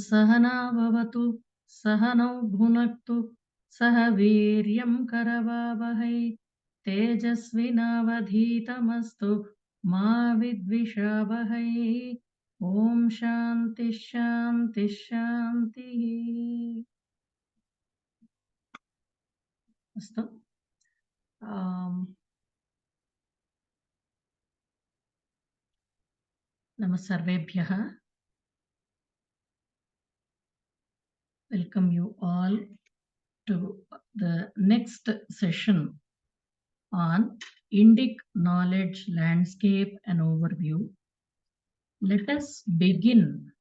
सहना भवतु सहनौ भुनक्तु सह वीर्यं करवावहै तेजस्विनावधीतमस्तु मा विद्विषावहै ॐ शान्ति शान्ति शान्तिः। अस्तु नमः सर्वेभ्यः। Welcome you all to the next session on Indic knowledge landscape and overview. Let us begin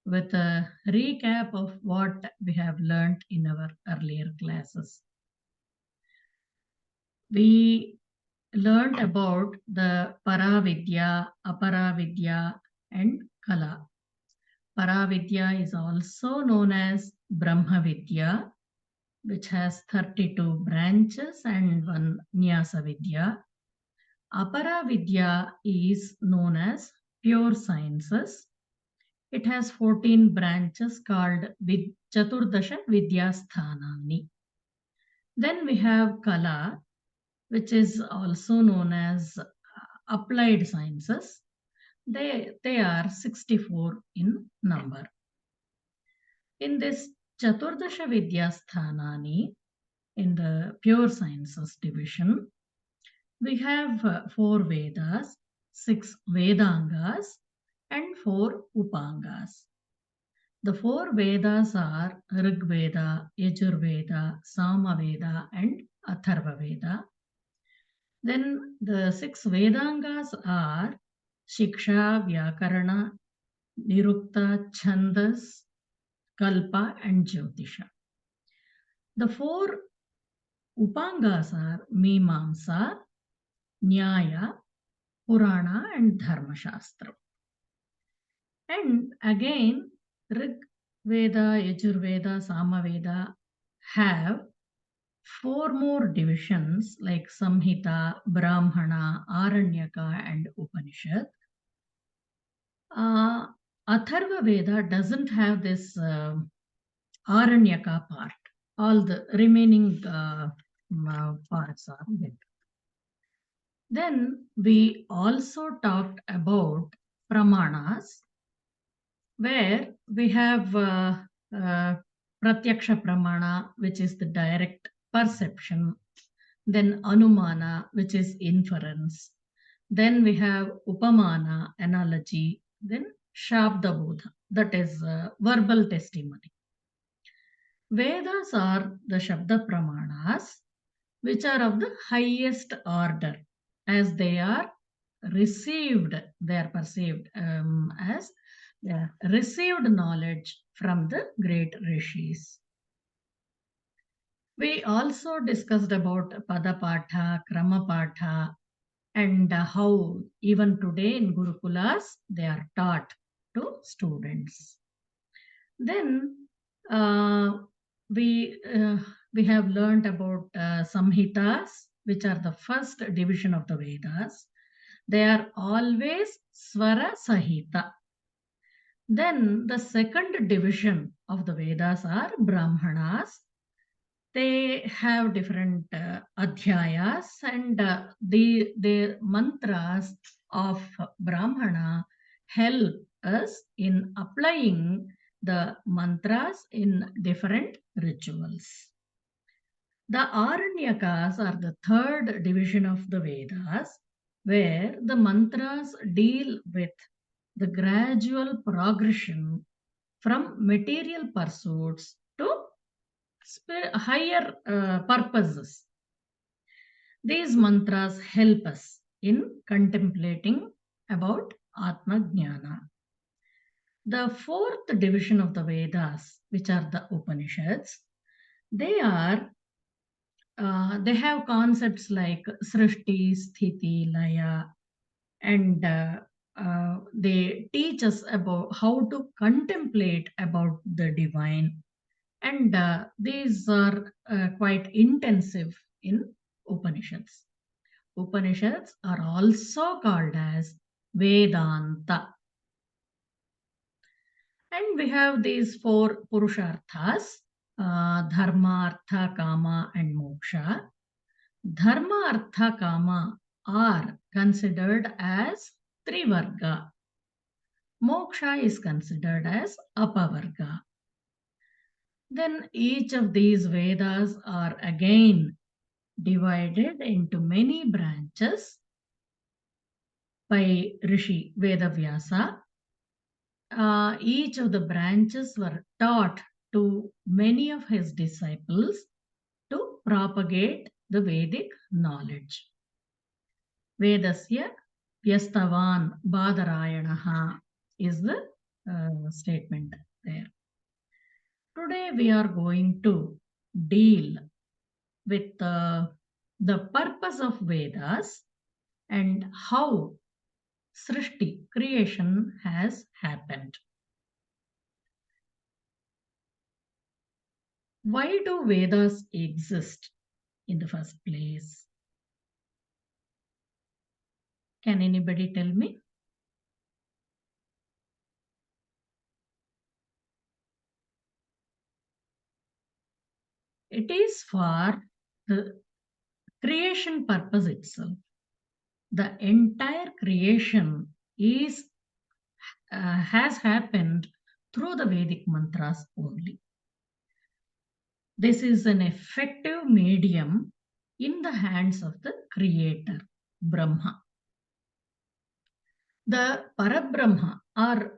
with a recap of what we have learned in our earlier classes. We learned about the Paravidya, Aparavidya and Kala. Paravidya is also known as Brahmavidya, which has 32 branches and one Nyasa Vidya. Aparavidya is known as pure sciences. It has 14 branches called Chaturdasha Vidyasthanani. Then we have Kala, which is also known as applied sciences. They are 64 in number. In this Chaturdasha Vidyasthanani, in the pure sciences division, we have 4 Vedas, 6 Vedangas and 4 Upangas. The 4 Vedas are Rig Veda, Yajur Veda, Sama Veda and Atharva Veda. Then the 6 Vedangas are Shiksha, Vyakarana, Nirukta, Chandas, Kalpa and Jyotisha. The 4 Upangas are Mimamsa, Nyaya, Purana and Dharma Shastra. And again, Rig Veda, Yajur Veda, Sama Veda have 4 more divisions like Samhita, Brahmana, Aranyaka and Upanishad. Atharva Veda doesn't have this Aranyaka part. All the remaining parts are there. Then we also talked about Pramanas, where we have Pratyaksha Pramana, which is the direct perception. Then Anumana, which is inference. Then we have Upamana, analogy. Then Shabda Bodha, that is verbal testimony. Vedas are the Shabda Pramanas, which are of the highest order, as they are received, they are perceived as received knowledge from the great rishis. We also discussed about Padapatha, Kramapatha, and how even today in Gurukulas they are taught to students. Then we have learned about Samhitas, which are the first division of the Vedas. They are always Swara Sahita. Then the second division of the Vedas are Brahmanas. They have different adhyayas, and the mantras of Brahmana help us in applying the mantras in different rituals. The Aranyakas are the third division of the Vedas, where the mantras deal with the gradual progression from material pursuits to higher purposes. These mantras help us in contemplating about Atma Jnana. The fourth division of the Vedas, which are the Upanishads, they have concepts like Srishti, Sthiti, Laya, and they teach us about how to contemplate about the divine. And these are quite intensive in Upanishads. Upanishads are also called as Vedanta. And we have these four Purusharthas, Dharma, Artha, Kama, and Moksha. Dharma, Artha, Kama are considered as Trivarga. Moksha is considered as Apavarga. Then each of these Vedas are again divided into many branches by Rishi Vedavyasa. Each of the branches were taught to many of his disciples to propagate the Vedic knowledge. Vedasya Vyastavan Badarayanaha is the statement there. Today we are going to deal with the purpose of Vedas and how Srishti, creation, has happened. Why do Vedas exist in the first place? Can anybody tell me? It is for the creation purpose itself. The entire creation is has happened through the Vedic mantras only. This is an effective medium in the hands of the creator, Brahma. The Parabrahma or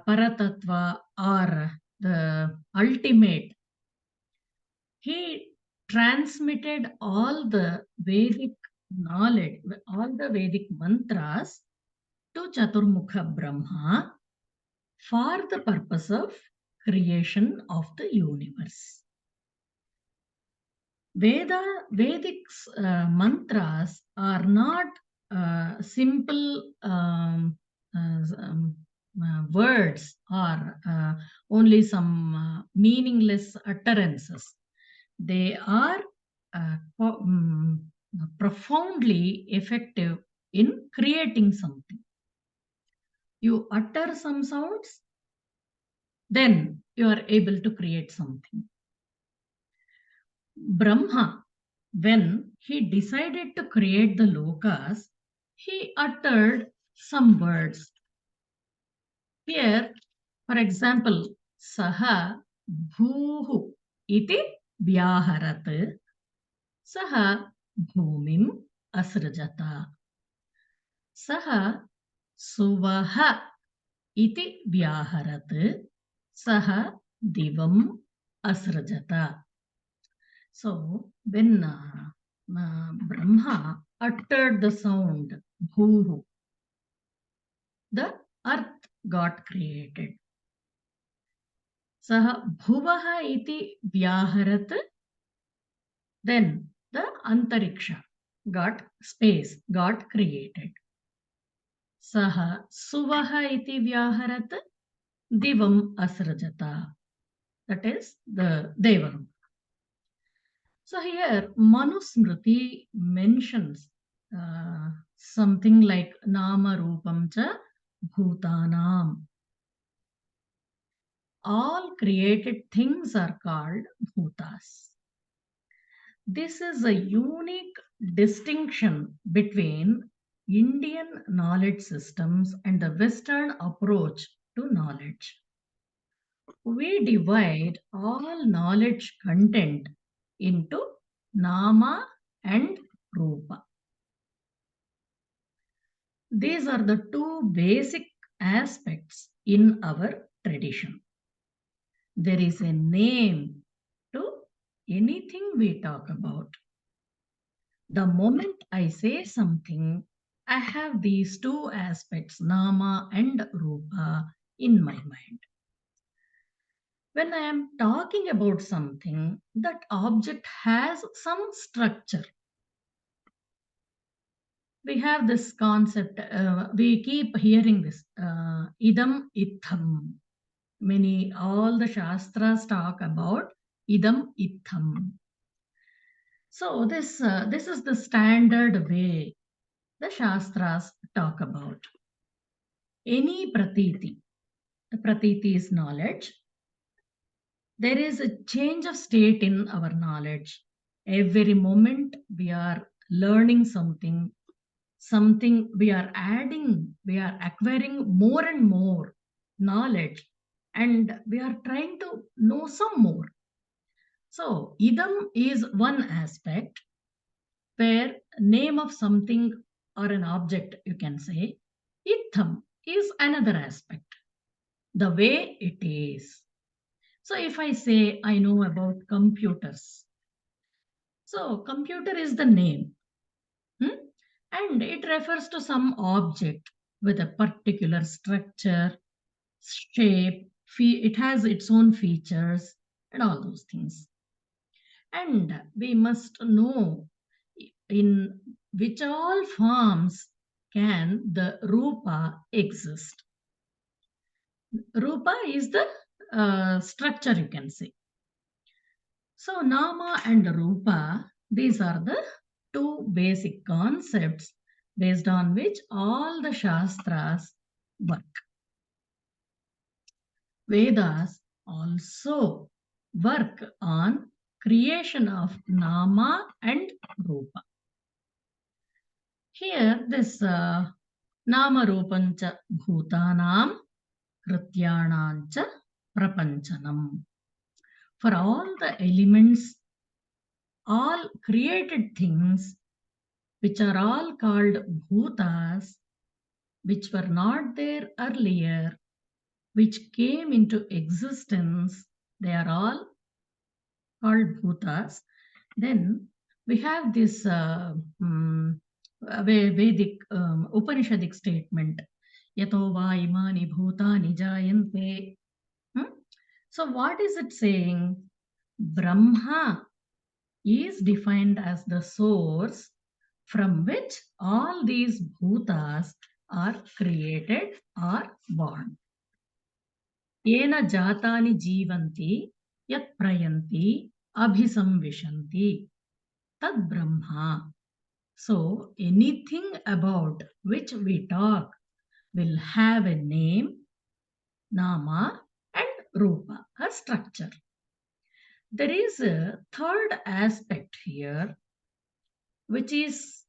Paratattva or the ultimate, he transmitted all the Vedic knowledge, all the Vedic mantras to Chaturmukha Brahma for the purpose of creation of the universe. Vedic mantras are not simple words or only some meaningless utterances. They are profoundly effective in creating something. You utter some sounds, then you are able to create something. Brahma, when he decided to create the lokas, he uttered some words. Here, for example, Saha Bhuhu iti Vyaharat, Saha Bhumim Asrajata, Saha Suvaha iti Vyaharat, Saha Divam Asrajata. So, when Brahma uttered the sound Bhuhu, the earth got created. Saha Bhuvaha iti Vyaharat, then the Antariksha space got created. Saha Suvaha iti Vyaharat, Divam Asrajata, that is the Devam. So here Manusmriti mentions something like Nama Rupam cha Bhutanam. All created things are called Bhutas. This is a unique distinction between Indian knowledge systems and the Western approach to knowledge. We divide all knowledge content into Nama and Rupa. These are the two basic aspects in our tradition. There is a name to anything we talk about. The moment I say something, I have these two aspects, Nama and Rupa, in my mind. When I am talking about something, that object has some structure. We have this concept, we keep hearing this, idam itham. All the Shastras talk about idam itham. So this is the standard way the Shastras talk about. Any pratiti, Pratiti is knowledge. There is a change of state in our knowledge. Every moment we are learning something, something we are adding, we are acquiring more and more knowledge, and we are trying to know some more. So, idam is one aspect where name of something or an object, you can say. Itham is another aspect, the way it is. So, if I say I know about computers, so computer is the name, hmm? And it refers to some object with a particular structure, shape, it has its own features, and all those things. And we must know in which all forms can the Rupa exist. Rupa is the structure, you can say. So, Nama and Rupa, these are the two basic concepts based on which all the Shastras work. Vedas also work on creation of Nama and Rupa. Here, this Nama Rupancha Bhutanam Krityanancha Prapanchanam. For all the elements, all created things, which are all called bhutas, which were not there earlier, which came into existence, they are all called bhutas. Then we have this Vedic Upanishadic statement, Yato va imani bhutani jayante. So, what is it saying? Brahma is defined as the source from which all these bhutas are created or born. Yena jatani jivanti yat prayanti abhisamvishanti tad Brahma. So, anything about which we talk will have a name, nama, and rupa, a structure. There is a third aspect here, which is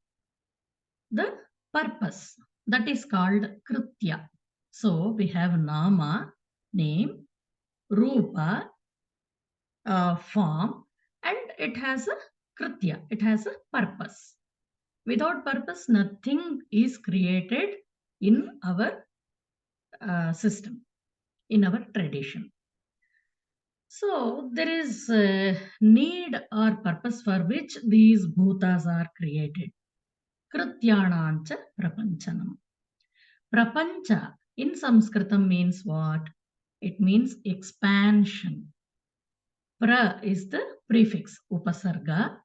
the purpose, that is called kritya. So we have nama, name, rupa, form, and it has a kritya, it has a purpose. Without purpose, nothing is created in our system, in our tradition. So there is a need or purpose for which these bhutas are created. Krityanancha prapanchanam. Prapancha in Sanskritam means what? It means expansion. Pra is the prefix, upasarga.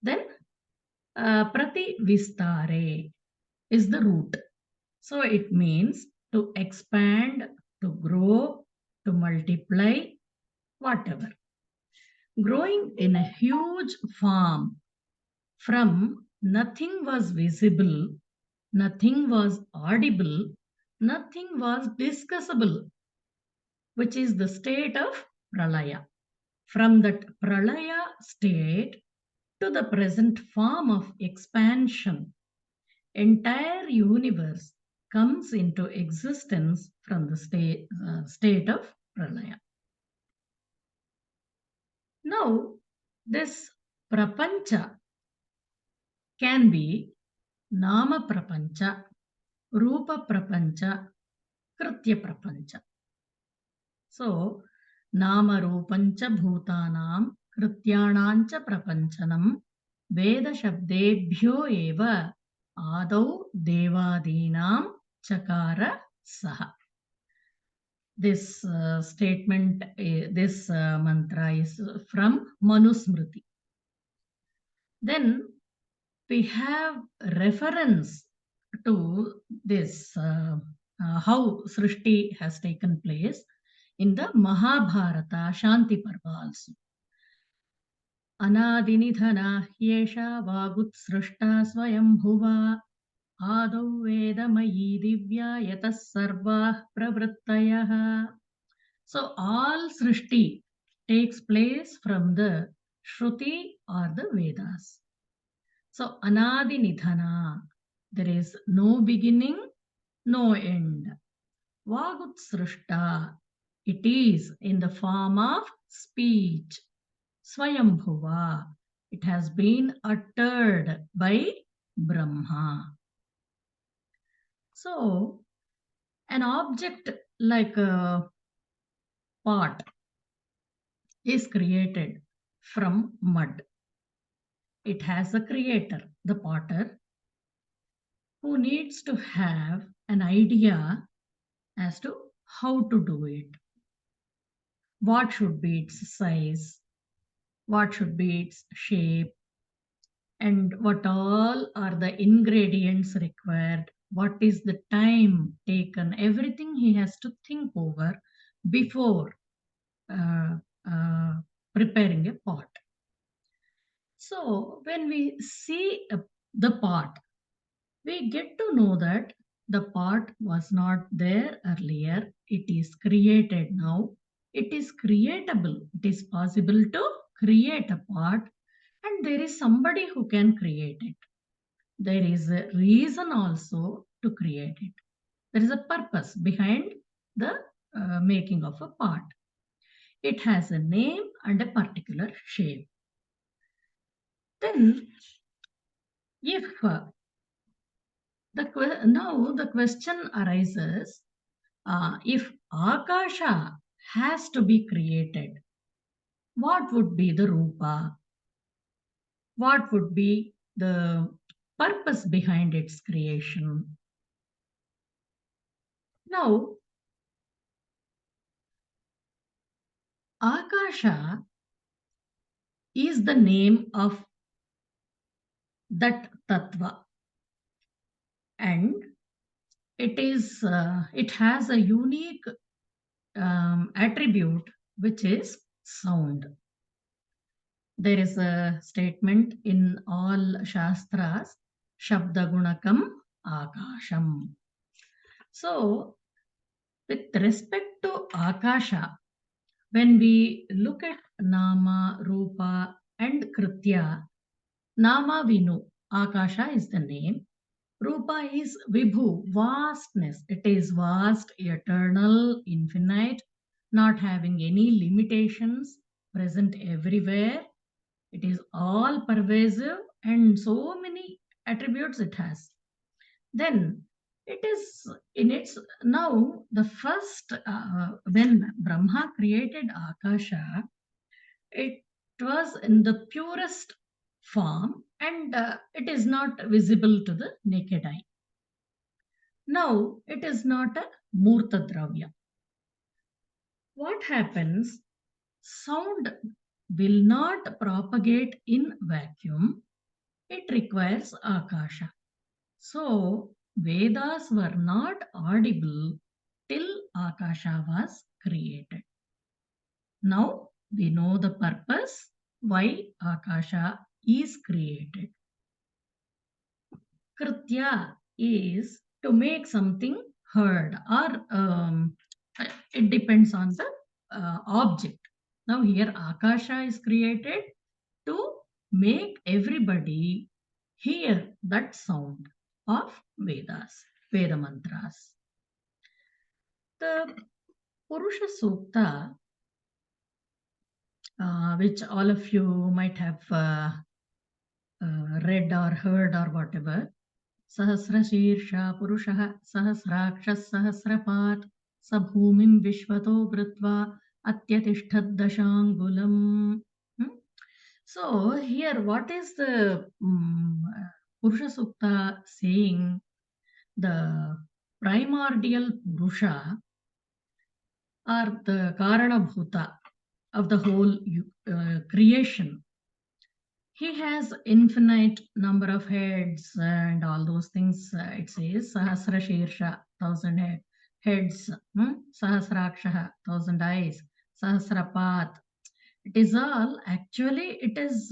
Then prati vistare is the root. So it means to expand, to grow, to multiply, whatever. Growing in a huge farm from nothing was visible, nothing was audible, nothing was discussable, which is the state of pralaya. From that pralaya state to the present form of expansion, entire universe comes into existence from the state of pralaya. Now, this prapancha can be nama prapancha, rupa prapancha, kritya prapancha. So, nama rupancha bhutanam krityanancha prapanchanam veda shabdebhyo eva adau devadinam chakara saha. This statement, this mantra is from Manusmriti. Then we have reference to this, how Srishti has taken place in the Mahabharata Shanti Parva also. Anadinidhana yesha vagut srishta swayambhuva Adau Vedamayi Divya Yatah Sarvah Pravrittayah. So all Srishti takes place from the Shruti or the Vedas. So Anadi Nidhana, there is no beginning, no end. Vagut Srishta, it is in the form of speech. Swayambhuva, it has been uttered by Brahma. So an object like a pot is created from mud. It has a creator, the potter, who needs to have an idea as to how to do it. What should be its size? What should be its shape? And what all are the ingredients required? What is the time taken? Everything he has to think over before uh, uh, preparing a pot. So when we see the pot, we get to know that the pot was not there earlier. It is created now. It is creatable. It is possible to create a pot, and there is somebody who can create it. There is a reason also to create it. There is a purpose behind the making of a pot. It has a name and a particular shape. Then, if now the question arises, if Akasha has to be created, what would be the Rupa? What would be the purpose behind its creation? Now, Akasha is the name of that tattva, and it has a unique attribute, which is sound. There is a statement in all Shastras, Shabda Gunakam Akasham. So, with respect to Akasha, when we look at Nama, Rupa, and Kritya, Nama we know, Akasha is the name. Rupa is Vibhu, vastness. It is vast, eternal, infinite, not having any limitations, present everywhere. It is all pervasive, and so many attributes it has. Then it is in its now the first when Brahma created Akasha, it was in the purest form, and it is not visible to the naked eye. Now it is not a Murta Dravya. What happens? Sound will not propagate in vacuum. It requires Akasha. So Vedas were not audible till Akasha was created. Now we know the purpose why Akasha is created. Kritya is to make something heard, or it depends on the object. Now here Akasha is created to make everybody hear that sound of Vedas, Veda mantras. The Purusha Sukta, which all of you might have read or heard or whatever, Sahasrashirsha Purusha Sahasrakshas Sahasrapat Sabhumim Vishvato Britva Atyatishthad Dashangulam. So here, what is the Purusha Sukta saying? The primordial Purusha, or the Karana Bhuta of the whole creation. He has infinite number of heads and all those things. It says Sahasra Shirsha, 1,000 heads, Sahasraksha, 1,000 eyes, Sahasrapat. It is all actually, it is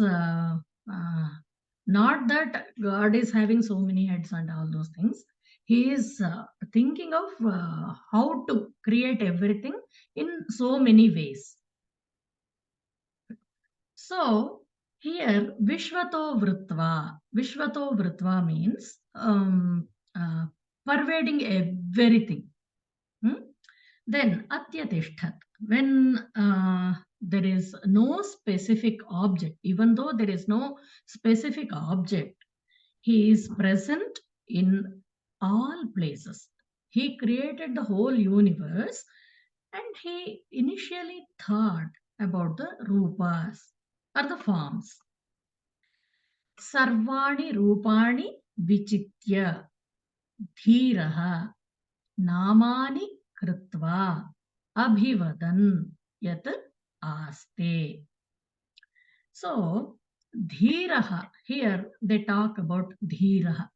Not that God is having so many heads and all those things. He is thinking of how to create everything in so many ways. So here Vishvato Vritva means uh, pervading everything. Hmm? Then Atyatishtat, when there is no specific object, even though there is no specific object, he is present in all places. He created the whole universe and he initially thought about the rupas or the forms. Sarvani Rupani Vichitya Dhiraha Namani Kritva Abhivadan Yat Aste. So, Dhiraha, here they talk about Dhiraha.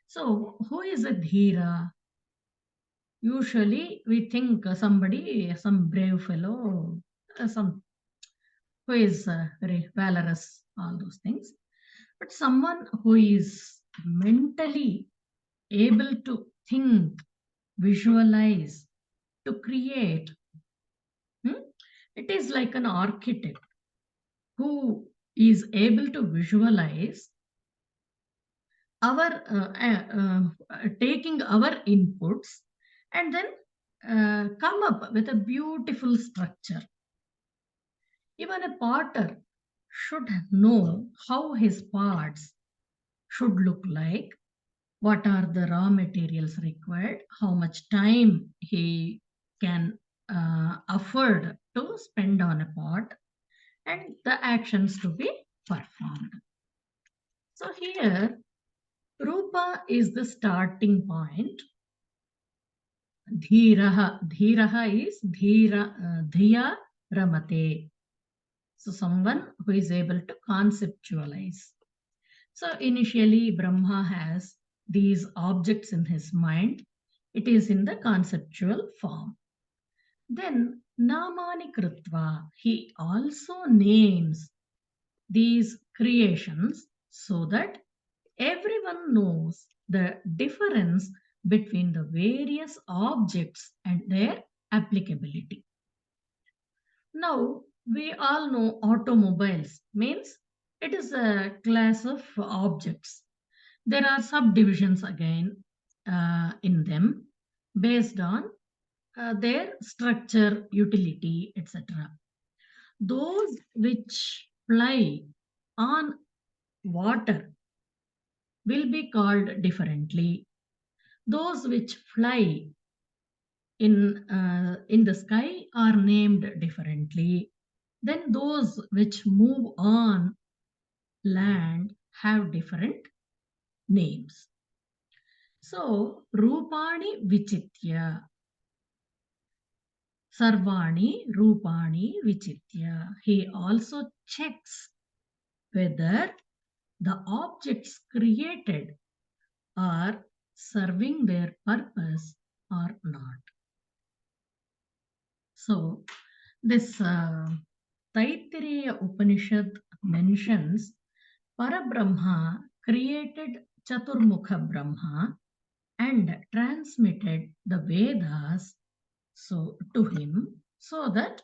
So, who is a Dhira? Usually, we think somebody, some brave fellow, some who is very valorous, all those things. But someone who is mentally able to think, visualize, to create. Hmm? It is like an architect who is able to visualize our taking our inputs and then come up with a beautiful structure. Even a potter should know how his parts should look like, what are the raw materials required, how much time he can afford to spend on a pot, and the actions to be performed. So here, Rupa is the starting point. Dhiraha is Dhiya Ramate. So someone who is able to conceptualize. So initially, Brahma has these objects in his mind. It is in the conceptual form. Then Namani Kritva, he also names these creations so that everyone knows the difference between the various objects and their applicability. Now, we all know automobiles means it is a class of objects. There are subdivisions again in them based on their structure, utility, etc. Those which fly on water will be called differently. Those which fly in the sky are named differently. Then those which move on land have different names. So Rupani Vichitya, Sarvani Rupani Vichitya. He also checks whether the objects created are serving their purpose or not. So, this Taittiriya Upanishad mentions Parabrahma created Chaturmukha Brahma and transmitted the Vedas so to him so that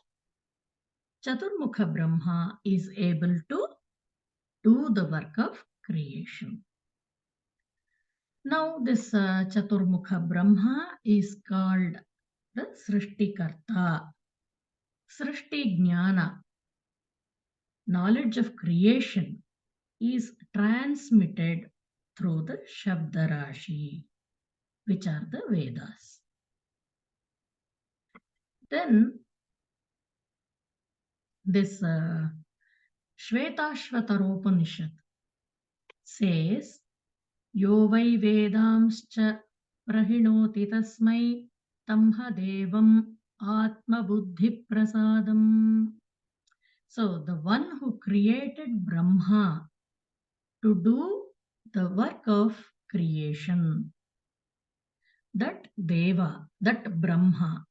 Chaturmukha Brahma is able to do the work of creation. Now, this Chaturmukha Brahma is called the Srishti Karta. Srishti Jnana, knowledge of creation, is transmitted through the Shabdarashi, which are the Vedas. Then, this Shvetashvataropanishad says, Yo vai Vedamscha prahinoti tasmai tamha devam atma buddhi prasadam. So, the one who created Brahma to do the work of creation, that Deva, that Brahma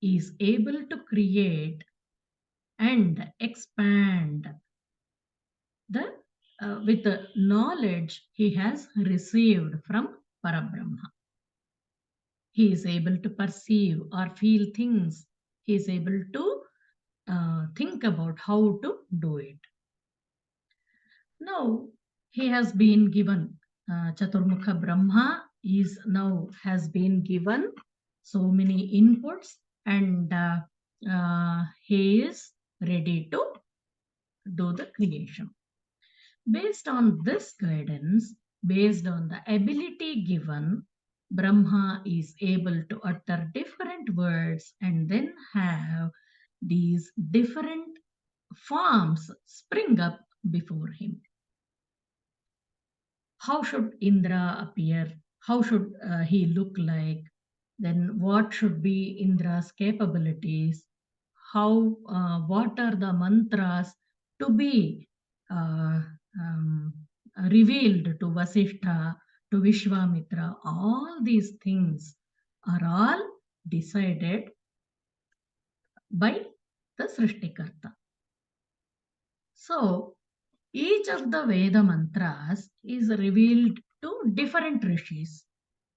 is able to create and expand the with the knowledge he has received from Parabrahma. He is able to perceive or feel things. He is able to think about how to do it. Now he has been given Chaturmukha Brahma is now has been given so many inputs, and he is ready to do the creation. Based on this guidance, based on the ability given, Brahma is able to utter different words and then have these different forms spring up before him. How should Indra appear? How should he look like? Then what should be Indra's capabilities? How, what are the mantras to be uh, um, revealed to Vasishtha, to Vishwamitra? All these things are all decided by the Srishtikarta. So, each of the Veda mantras is revealed to different rishis.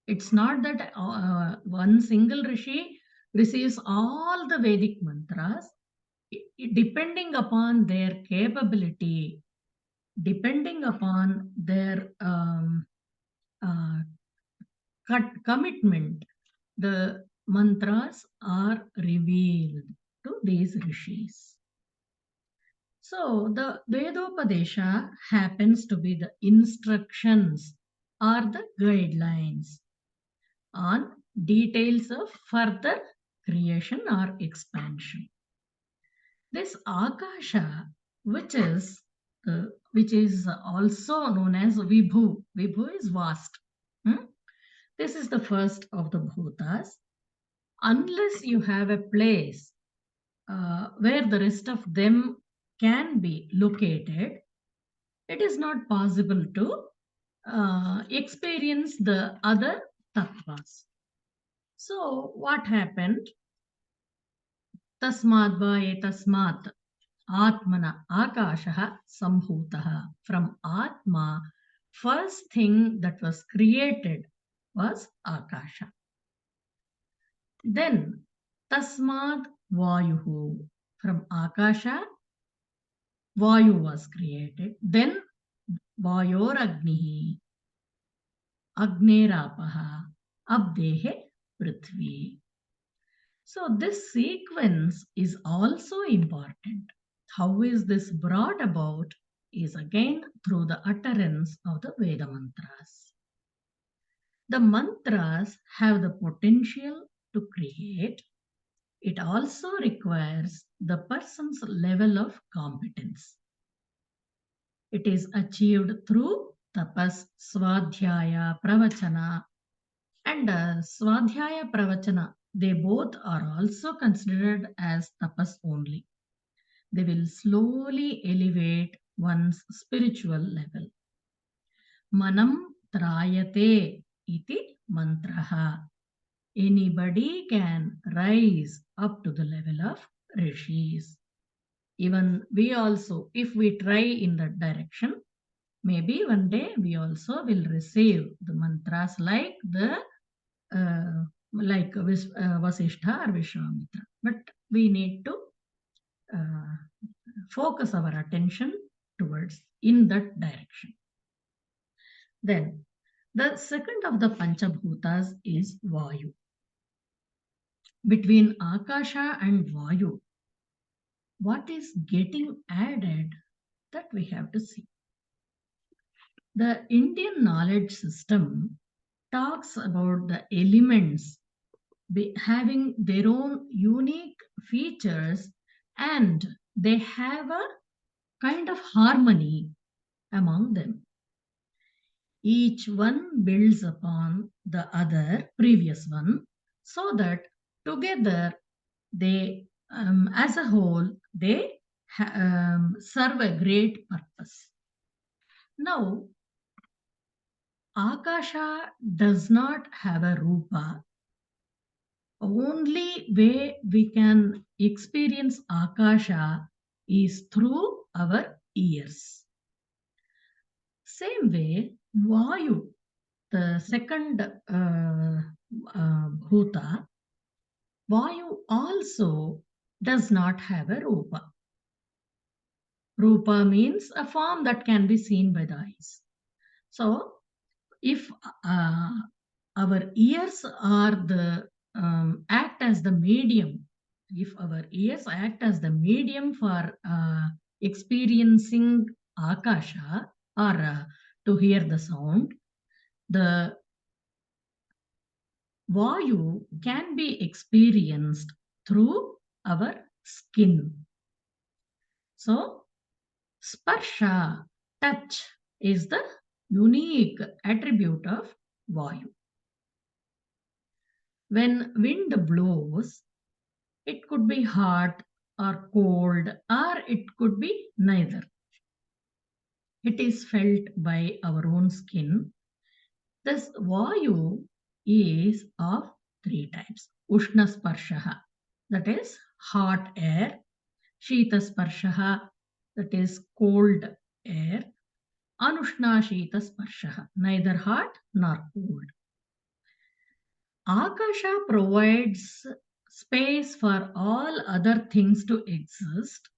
It's not that one single rishi receives all the Vedic mantras. Depending upon their capability, depending upon their uh, commitment, the mantras are revealed to these rishis. So the Vedopadesha happens to be the instructions or the guidelines on details of further creation or expansion. This Akasha, which is also known as Vibhu. Vibhu is vast. Hmm? This is the first of the bhutas. Unless you have a place where the rest of them can be located, it is not possible to experience the other tattvas. So, what happened? Tasmad va etasmat Atmana Akasha Sambhutaha. From Atma, first thing that was created was Akasha. Then Tasmad Vayuhu. From Akasha, Vayu was created. Then Vayor Agnihi, Agnerapaha, Abdehe Prithvi. So this sequence is also important. How is this brought about is again through the utterance of the Veda mantras. The mantras have the potential to create. It also requires the person's level of competence. It is achieved through tapas, swadhyaya, pravachana, and swadhyaya pravachana. They both are also considered as tapas only. They will slowly elevate one's spiritual level. Manam trayate iti mantraha. Anybody can rise up to the level of rishis. Even we also, if we try in that direction, maybe one day we also will receive the mantras like the Vasishtha or Vishwamitra. But we need to uh, focus our attention towards in that direction. Then the second of the Panchabhutas is Vayu. Between Akasha and Vayu, what is getting added, that we have to see. The Indian knowledge system talks about the elements having their own unique features, and they have a kind of harmony among them. Each one builds upon the other previous one, so that together they as a whole they serve a great purpose. Now Akasha does not have a Rupa. Only way we can experience Akasha is through our ears. Same way, Vayu, the second bhuta, Vayu also does not have a Rupa. Rupa means a form that can be seen by the eyes. So, if our ears are the act as the medium, if our ears act as the medium for experiencing Akasha or to hear the sound, the Vayu can be experienced through our skin. So, Sparsha, touch, is the unique attribute of Vayu. When wind blows, it could be hot or cold, or it could be neither. It is felt by our own skin. This Vayu is of three types. Ushna Sparshaha, that is hot air. Shita Sparshaha, that is cold air. Anushna Shita Sparshaha, neither hot nor cold. Akasha provides space for all other things to exist,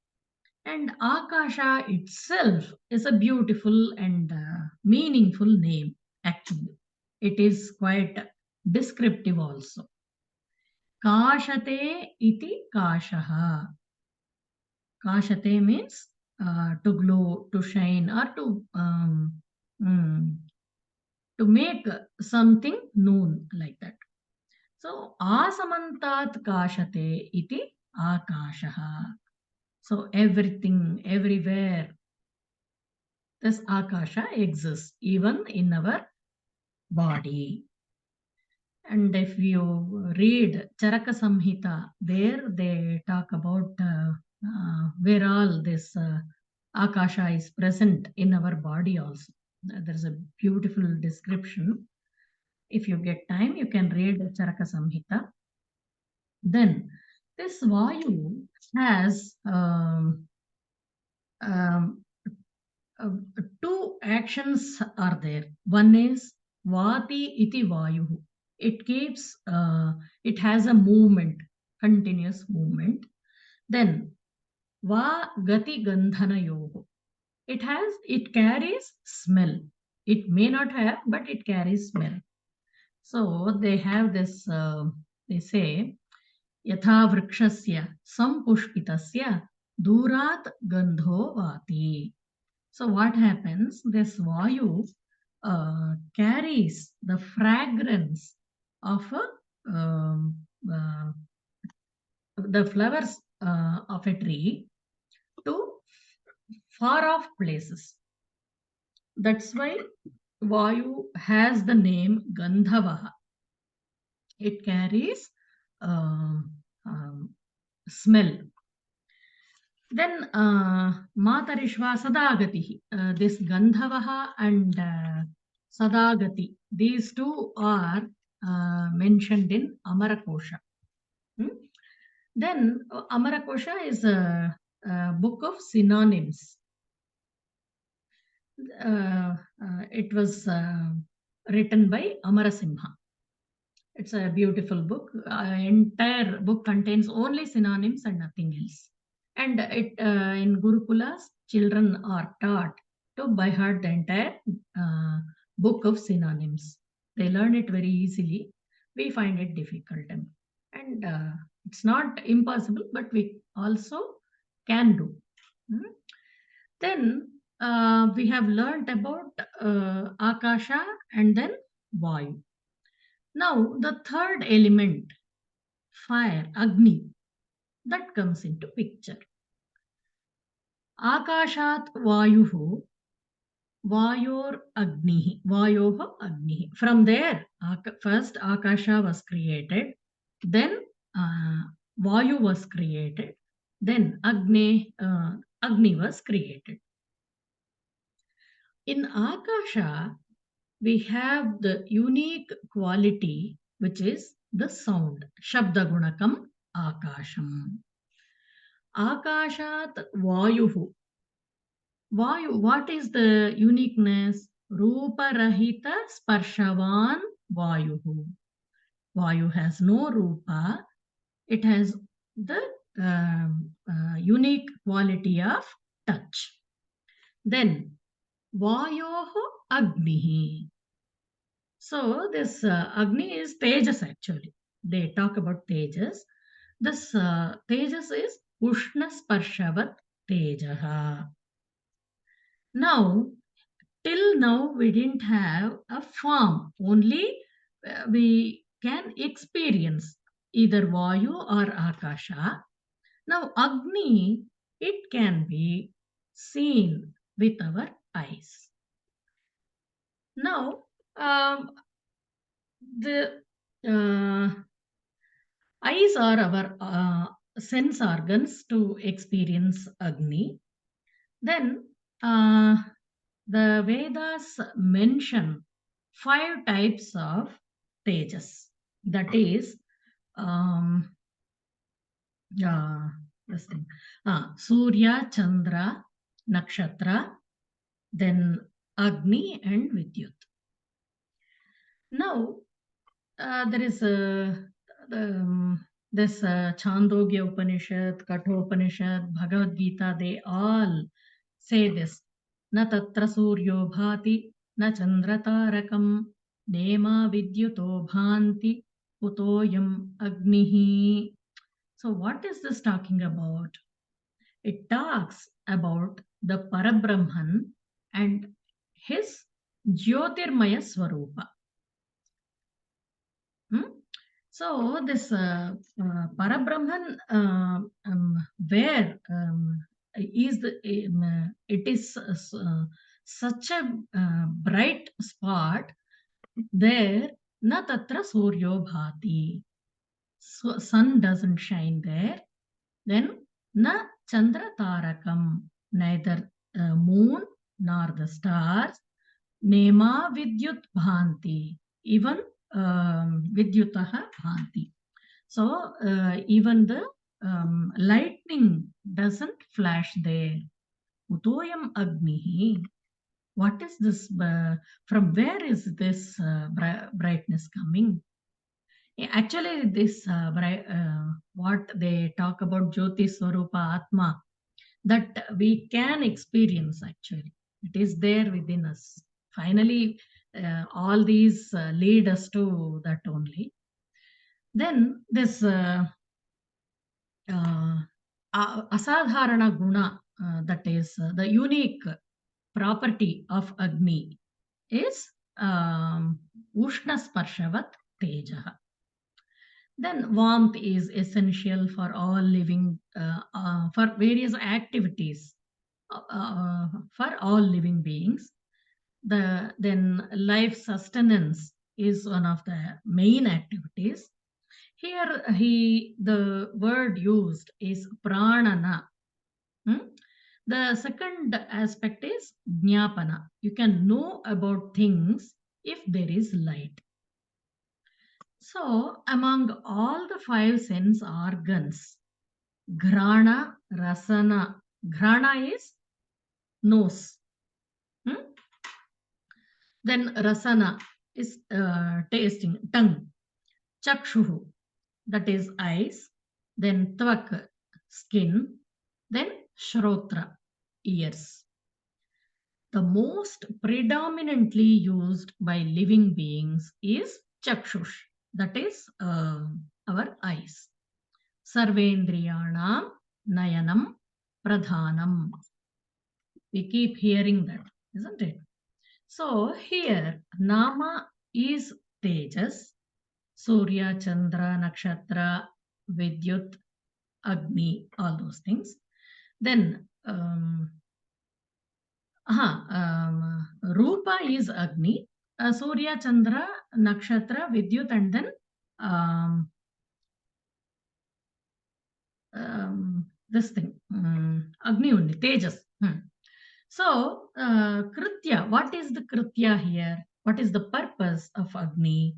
and Akasha itself is a beautiful and meaningful name, actually. It is quite descriptive also. Kashate iti kashaha. Kashate means to glow, to shine, or mm, to make something known, like that. So, asamantat kashate iti akashaha. So, everything, everywhere, this akasha exists, even in our body. And if you read Charaka Samhita, there they talk about where all this akasha is present in our body also. There's a beautiful description. If you get time, you can read Charaka Samhita. Then this Vayu has um, uh, two actions are there. One is Vati iti Vayu. It keeps, it has a movement, continuous movement. Then Va Gati Gandhana Yoho. It carries smell. It may not have, but it carries smell. So they have this, they say, यथा वृक्षस्य संपुष्पितस्य दूरात् गंधो वाति. So what happens? This Vayu carries the fragrance of uh, the flowers of a tree to far off places. That's why Vayu has the name Gandhavaha. It carries um, um, smell. Then Matarishva Sadagati, this Gandhavaha and Sadagati, these two are mentioned in Amarakosha. Then Amarakosha is a book of synonyms. It was written by Amarasimha. It's a beautiful book. Entire book contains only synonyms and nothing else. And it in Gurukulas, children are taught to by heart the entire book of synonyms. They learn it very easily. We find it difficult, and it's not impossible, but we also can do. Then we have learnt about Akasha and then Vayu. Now the third element, fire, Agni, that comes into picture. Akashat Vayuhu, Vayor Agnihi, Vayoha Agnihi. From there, first Akasha was created, then Vayu was created, then Agni was created. In Akasha, we have the unique quality which is the sound. Shabda Gunakam Akasham. Akashat Vayuhu. Vayu, what is the uniqueness? Rupa Rahita Sparshavan Vayuhu. Vayu has no Rupa. It has the unique quality of touch. Then Vayoho Agnihi. So this Agni is Tejas actually. They talk about Tejas. This Tejas is Ushna Sparshavat Tejaha. Now, till now we didn't have a form. Only we can experience either Vayu or Akasha. Now, Agni, it can be seen with our eyes. Now, the eyes are our sense organs to experience Agni. Then the Vedas mention 5 types of Tejas. That is, um, this thing, Surya, Chandra, Nakshatra, then Agni and Vidyut. Now, there is this Chandogya Upanishad, Kathopanishad, Bhagavad Gita, they all say this. Na tatra suryo bhati, na chandra tarakam, nema vidyuto bhanti, utoyam agnihi. So what is this talking about? It talks about the Parabrahman and his Jyotirmaya Swarupa. So this Parabrahman, where is the? It is such a bright spot there. Na tatra suryo bhati. So sun doesn't shine there. Then na chandra tarakam. Neither moon nor the stars. Nema vidyut bhanti. Even vidyutaha bhanti. So even the lightning doesn't flash there. Utoyam agnihi. What is this? From where is this brightness coming? Actually, this what they talk about Jyoti Swarupa Atma, that we can experience actually. It is there within us. Finally, all these lead us to that only. Then this asadharana guna, that is the unique property of Agni, is Ushna Sparshavat Tejaha. Then warmth is essential for all living, for various activities, for all living beings. Then life sustenance is one of the main activities. Here the word used is pranana. The second aspect is jnapana. You can know about things if there is light. So among all the 5 sense organs, ghrana, rasana. Ghrana is nose. Then rasana is tasting, tongue. Chakshuhu, that is eyes. Then tvak, skin. Then shrotra, ears. The most predominantly used by living beings is chakshush, that is our eyes. Sarvendriyanam nayanam pradhanam. We keep hearing that, isn't it? So here Nama is Tejas, Surya, Chandra, Nakshatra, Vidyut, Agni, all those things. Then Rupa is Agni, Surya, Chandra, Nakshatra, Vidyut, and then this thing, Agni only, Tejas. So, Kritya, what is the Kritya here? What is the purpose of Agni?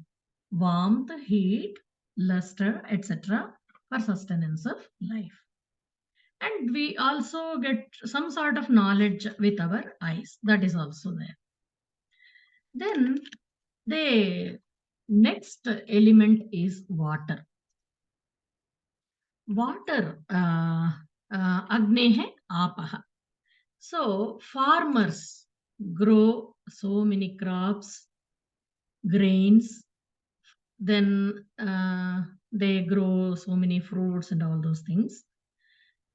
Warmth, heat, luster, etc. for sustenance of life. And we also get some sort of knowledge with our eyes. That is also there. Then the next element is water. Water, Agnehe Apaha. So farmers grow so many crops, grains, then they grow so many fruits and all those things.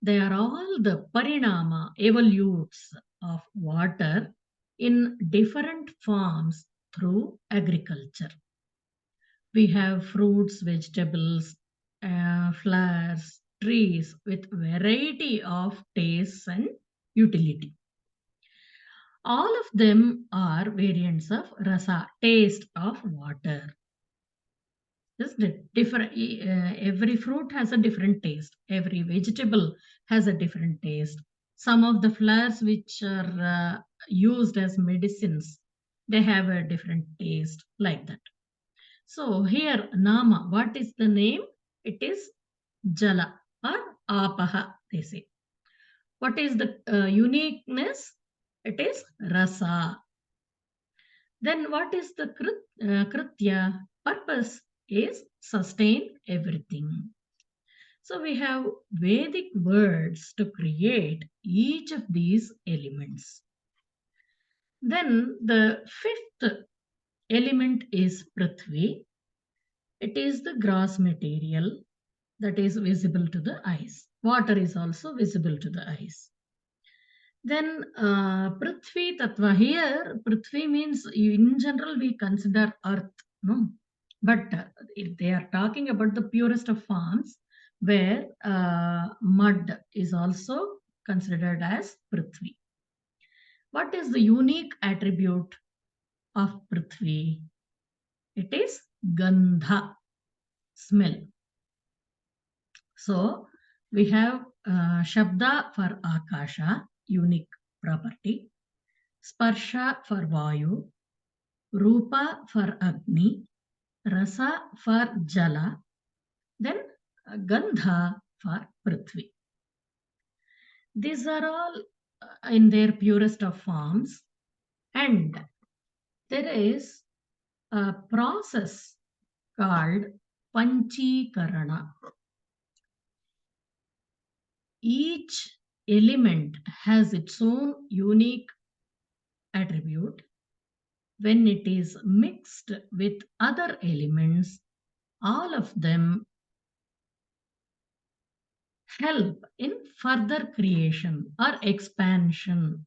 They are all the parinama, evolutes of water in different forms through agriculture. We have fruits, vegetables, flowers, trees with variety of tastes and utility. All of them are variants of rasa, taste of water. Just different. Every fruit has a different taste. Every vegetable has a different taste. Some of the flowers which are used as medicines, they have a different taste like that. So here, Nama, what is the name? It is Jala or Apaha, they say. What is the uniqueness? It is Rasa. Then what is the Kritya? Purpose is sustain everything. So we have Vedic words to create each of these elements. Then the fifth element is Prithvi. It is the gross material that is visible to the eyes. Water is also visible to the eyes. Then Prithvi Tattva. Here, Prithvi means in general we consider earth, no? But if they are talking about the purest of forms, where mud is also considered as Prithvi. What is the unique attribute of Prithvi? It is Gandha, smell. So we have Shabda for Akasha, unique property. Sparsha for Vayu, Rupa for Agni, Rasa for Jala, then Gandha for Prithvi. These are all in their purest of forms, and there is a process called Panchi Karana. Each element has its own unique attribute. When it is mixed with other elements, all of them help in further creation or expansion.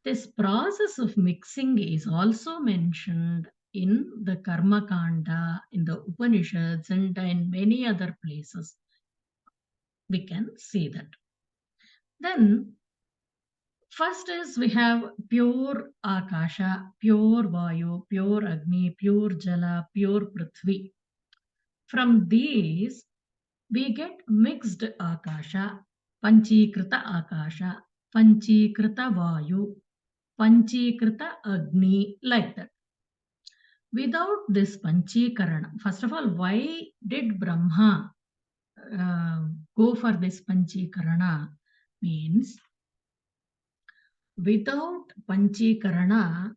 This process of mixing is also mentioned in the Karma Kanda, in the Upanishads, and in many other places. We can see that. Then, first is we have pure Akasha, pure Vayu, pure Agni, pure Jala, pure Prithvi. From these, we get mixed Akasha, Panchikrita Akasha, Panchikrita Vayu, Panchikrita Agni, like that. Without this Panchikarana, first of all, why did Brahma go for this Panchikarana? Means without Panchikarana,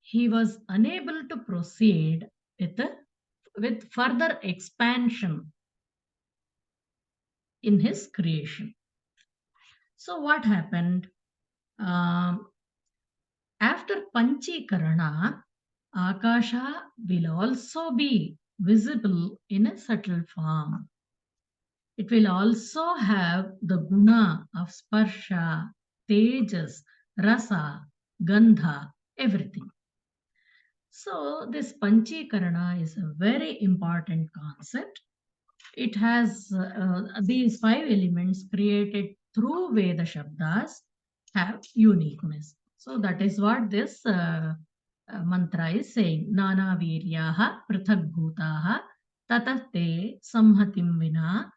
he was unable to proceed with further expansion in his creation. So what happened? Um, After Panchikarana, Akasha will also be visible in a subtle form. It will also have the guna of sparsha, tejas, rasa, gandha, everything. So this Panchikarana is a very important concept. It has these five elements created through Veda Shabdas have uniqueness. So that is what this mantra is saying. Nana viryaha prithak bhutaha tatate samhatim vina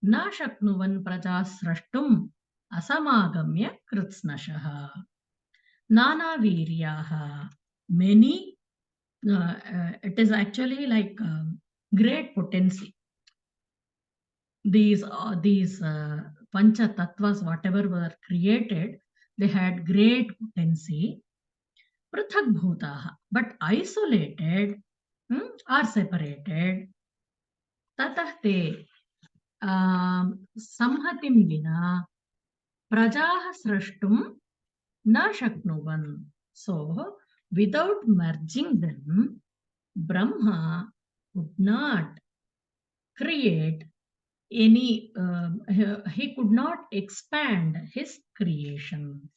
na shaknuvan prajasrashtum asamagamya kritsnashaha. Nana viryaha, many, it is actually like great potency. These pancha tattvas, whatever were created, they had great potency. Prithak bhutaha, but isolated or separated. Tatah te samhatim vina prajaha srashtum na shaknuvan. So, without merging them, Brahma would not create any, he could not expand his creation.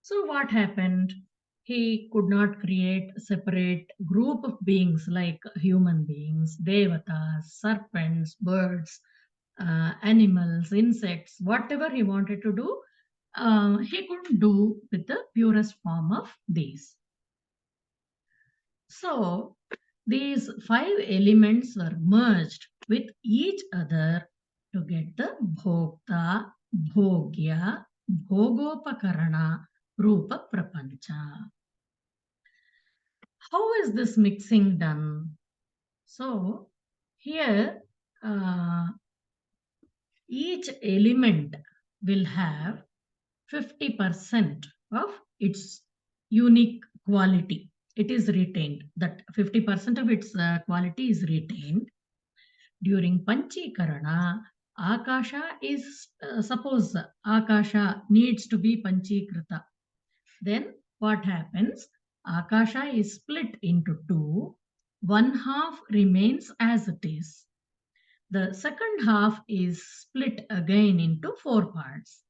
So what happened? He could not create a separate group of beings like human beings, devatas, serpents, birds, animals, insects, whatever he wanted to do, he couldn't do with the purest form of these. So these five elements were merged with each other to get the bhokta, bhogya, bhogopakarana, rupa prapancha. How is this mixing done? So here each element will have 50% of its unique quality. It is retained. That 50% of its quality is retained. During Panchi Karana, Akasha is, suppose Akasha needs to be Panchikrita. Then what happens? Akasha is split into two. One half remains as it is. The second half is split again into four parts.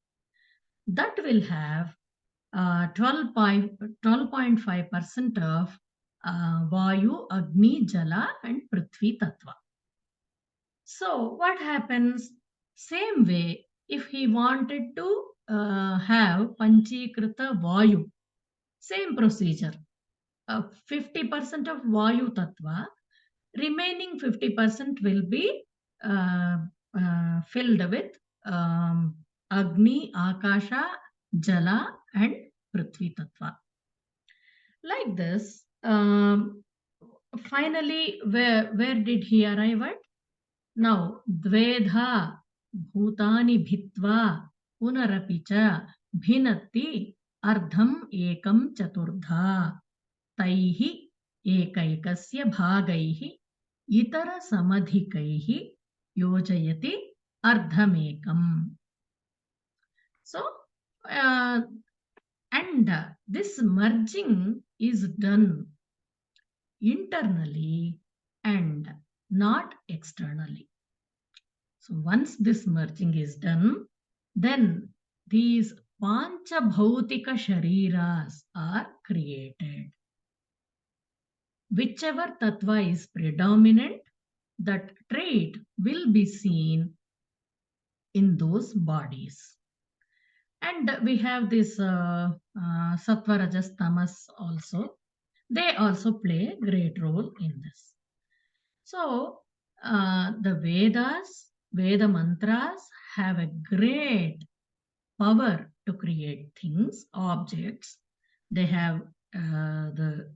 That will have 12.5% of Vayu, Agni, Jala and Prithvi Tattva. So what happens? Same way, if he wanted to have Panchikrita Vayu, same procedure. 50% of Vayu Tattva, remaining 50% will be filled with Agni, Akasha, Jala and Prithvi Tattva. Like this, finally, where did he arrive at? Now, Dvedha Bhutani Bhitva Punarapicha Bhinati Ardham Ekam Chaturdha Taihi Ekaikasya Bhagaihi Itara Samadhikaihi Yojayati Ardhamekam. So, and this merging is done internally and not externally. So once this merging is done, then these Panchabhautika Shariras are created. Whichever tattva is predominant, that trait will be seen in those bodies. And we have this Sattva, Rajas, Tamas also. They also play a great role in this. So the Vedas, Veda mantras have a great power to create things, objects. They have the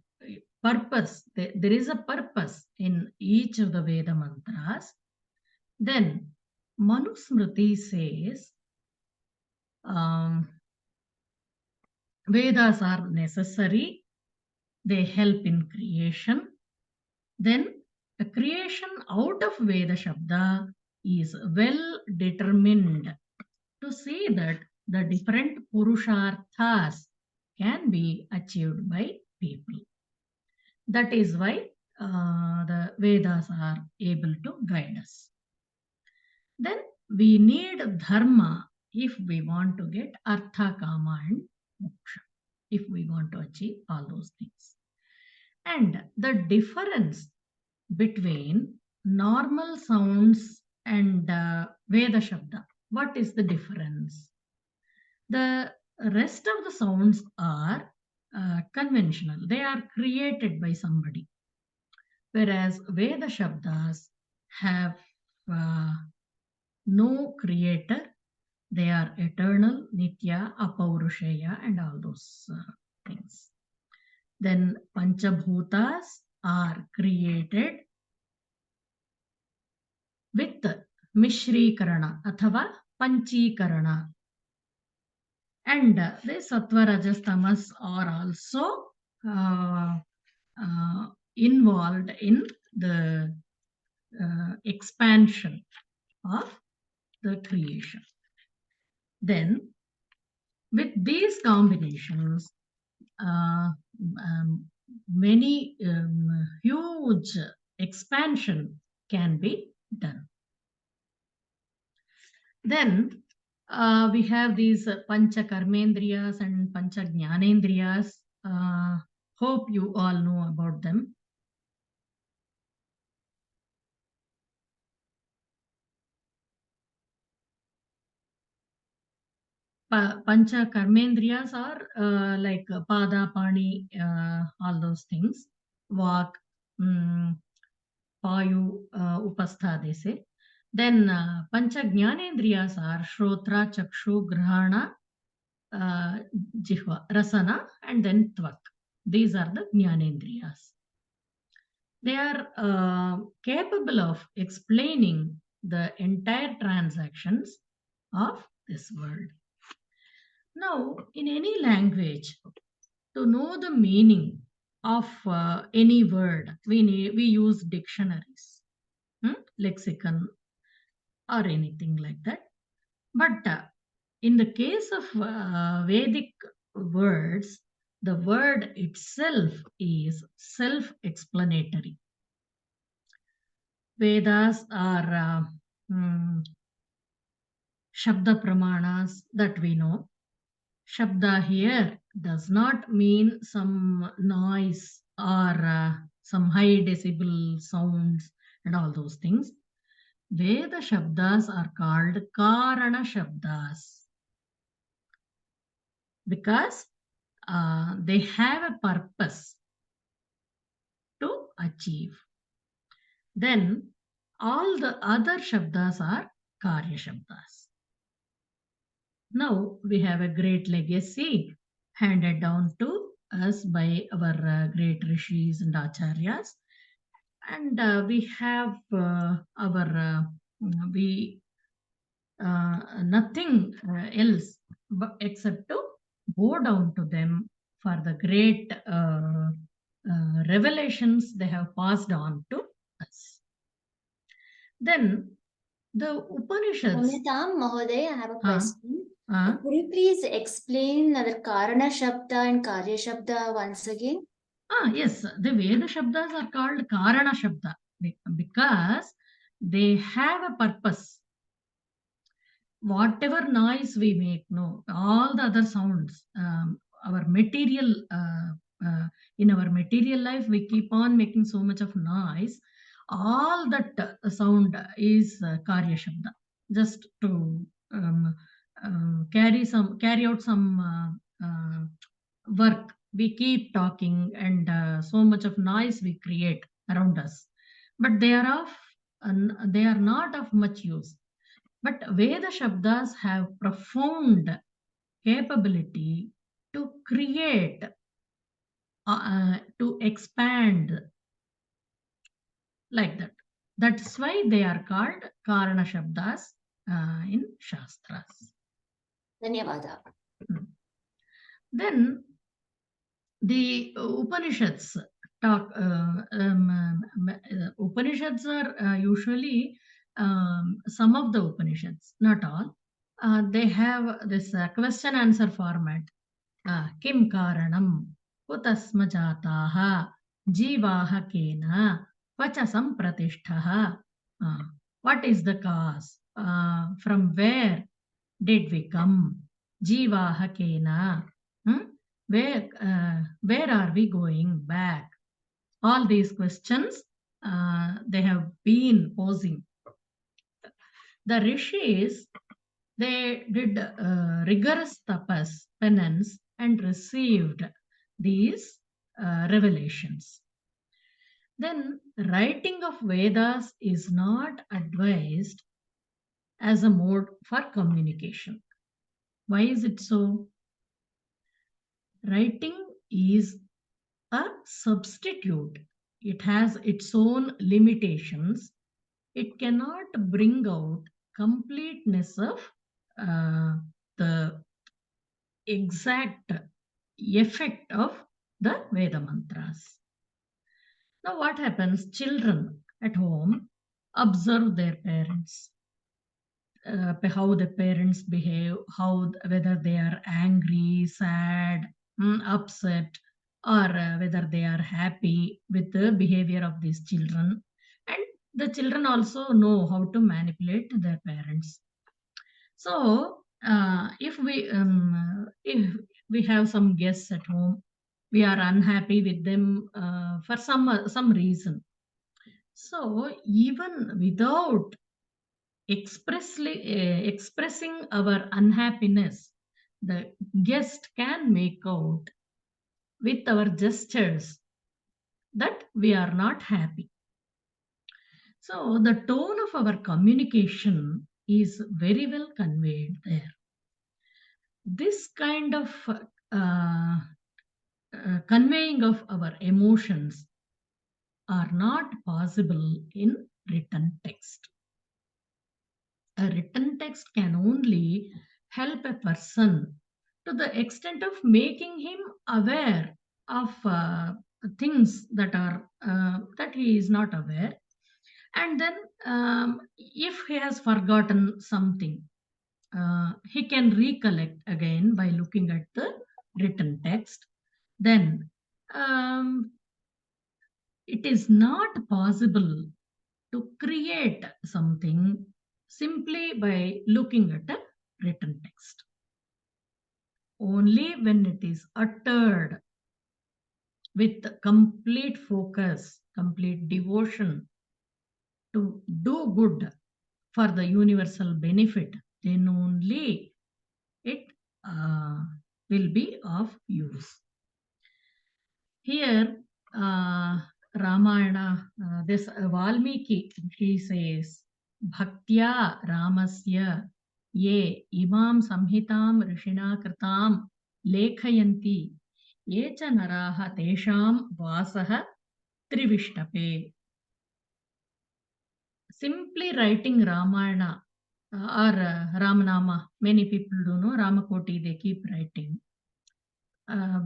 purpose. There is a purpose in each of the Veda mantras. Then Manusmriti says Vedas are necessary. They help in creation. Then the creation out of Veda Shabda is well determined to see that the different Purusharthas can be achieved by people. That is why the Vedas are able to guide us. Then we need Dharma if we want to get Artha, Kama and Moksha, if we want to achieve all those things. And the difference between normal sounds and Veda Shabda, what is the difference? The rest of the sounds are conventional. They are created by somebody. Whereas Veda Shabdas have no creator. They are eternal, Nitya, Apaurushaya and all those things. Then Panchabhutas are created with Mishrikarana athava Panchikarana. And the Sattva, Rajas, Tamas are also involved in the expansion of the creation. Then, with these combinations, many huge expansion can be done. Then we have these Pancha Karmendriyas and Pancha Jnanendriyas. Hope you all know about them. Pancha Karmendriyas are like Pada, Pani, all those things. Vak, Payu, Upastha, they say. Then Pancha Jnanendriyas are Shrotra, Chakshu, Grahana, Jihva, Rasana, and then Tvak. These are the Jnanendriyas. They are capable of explaining the entire transactions of this world. Now, in any language, to know the meaning of any word, we use dictionaries, lexicon, or anything like that. But in the case of Vedic words, the word itself is self-explanatory. Vedas are Shabda Pramanas that we know. Shabda here does not mean some noise or some high decibel sounds and all those things. Veda Shabdas are called Karana Shabdas because they have a purpose to achieve. Then all the other Shabdas are Karya Shabdas. Now we have a great legacy handed down to us by our great rishis and acharyas, and we have we nothing else but except to bow down to them for the great revelations they have passed on to us. Then the Upanishads. Amritam Mahoday, I have a question. Could you please explain the Karana Shabda and Karya Shabda once again? Yes, the Veda Shabdas are called Karana Shabda because they have a purpose. Whatever noise we make, no, all the other sounds, our material, in our material life, we keep on making so much of noise. All that sound is Karya Shabda, just to carry out some work. We keep talking and so much of noise we create around us, but they are not of much use. But Veda Shabdas have profound capability to create, to expand, like that. That's why they are called Karana Shabdas in Shastras. Dhanyavada. Then the Upanishads talk. Upanishads are usually some of the Upanishads, not all. They have this question answer format. Kim karanam kutasma jataha jivaha kena vacha sampratishtaha. What is the cause? From where did we come? Jivaha kena. Where are we going back? All these questions they have been posing. The rishis, they did rigorous tapas, penance, and received these revelations. Then writing of Vedas is not advised as a mode for communication. Why is it so? Writing is a substitute. It has its own limitations. It cannot bring out completeness of the exact effect of the Veda mantras. Now, what happens? Children at home observe their parents, how the parents behave, how whether they are angry, sad, upset, or whether they are happy with the behavior of these children. And the children also know how to manipulate their parents. So, if we have some guests at home, we are unhappy with them for some reason. So, even without expressing our unhappiness, the guest can make out with our gestures that we are not happy. So, the tone of our communication is very well conveyed there. This kind of conveying of our emotions are not possible in written text. A written text can only help a person to the extent of making him aware of things that he is not aware, and then if he has forgotten something, he can recollect again by looking at the written text. Then um, it is not possible to create something simply by looking at a written text. Only when it is uttered with complete focus, complete devotion to do good for the universal benefit, then only it uh, will be of use. Here, Ramayana, this Valmiki, he says, Bhaktya Ramasya ye imam samhitam rishina kritam lekhayanti ye cha naraha tesham vasaha trivishtape. Simply writing Ramayana or Ramanama, many people do know Ramakoti, they keep writing.